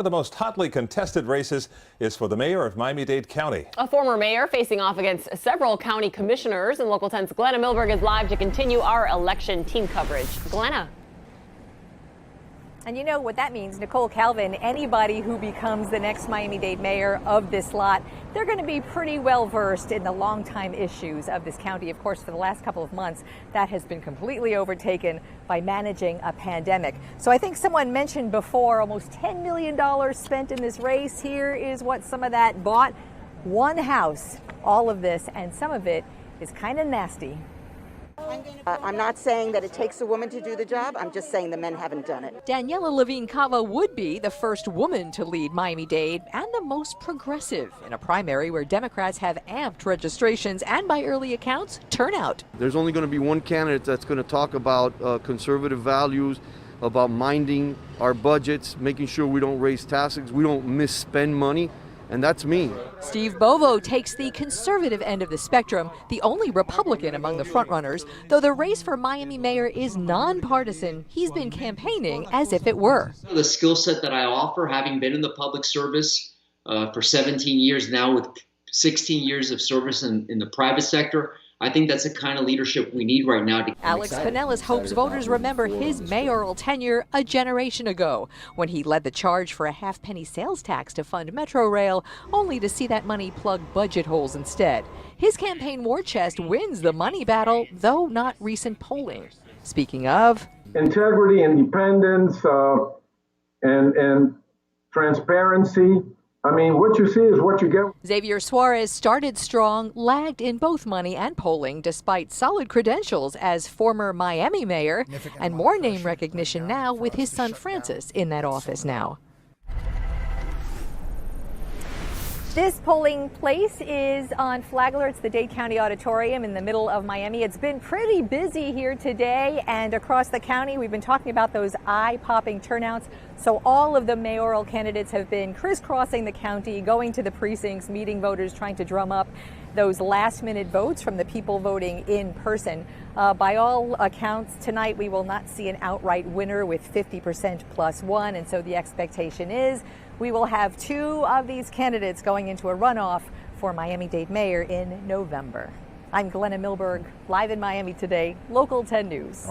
One of the most hotly contested races is for the mayor of Miami-Dade County. A former mayor facing off against several county commissioners, and Local 10's Glenna Milberg is live to continue our election team coverage. Glenna. And you know what that means, Nicole Calvin, anybody who becomes the next Miami-Dade mayor of this lot, they're going to be pretty well versed in the longtime issues of this county. Of course, for the last couple of months, that has been completely overtaken by managing a pandemic. So I think someone mentioned before, almost $10 million spent in this race. Here is what some of that bought. One house, all of this, and some of it is kind of nasty. I'm not saying that it takes a woman to do the job. I'm just saying the men haven't done it. Daniela Levine Cava would be the first woman to lead Miami-Dade and the most progressive in a primary where Democrats have amped registrations and, by early accounts, turnout. There's only going to be one candidate that's going to talk about conservative values, about minding our budgets, making sure we don't raise taxes, we don't misspend money. And that's me. Steve Bovo takes the conservative end of the spectrum, the only Republican among the frontrunners. Though the race for Miami mayor is nonpartisan, he's been campaigning as if it were. The skill set that I offer, having been in the public service for 17 years now with 16 years of service in the private sector, I think that's the kind of leadership we need right now. Alex Pinellas hopes voters remember his mayoral tenure a generation ago when he led the charge for a half-penny sales tax to fund Metro Rail, only to see that money plug budget holes instead. His campaign war chest wins the money battle, though not recent polling. Speaking of integrity, independence, and transparency. I mean, what you see is what you get. Xavier Suarez started strong, lagged in both money and polling, despite solid credentials as former Miami mayor and more name recognition now with his son Francis in that office now. This polling place is on Flagler. It's the Dade County Auditorium in the middle of Miami. It's been pretty busy here today and across the county. We've been talking about those eye-popping turnouts. So all of the mayoral candidates have been crisscrossing the county, going to the precincts, meeting voters, trying to drum up those last-minute votes from the people voting in person. By all accounts, tonight we will not see an outright winner with 50% plus one, and so the expectation is we will have two of these candidates going into a runoff for Miami-Dade mayor in November. I'm Glenna Milberg, live in Miami today, Local 10 News.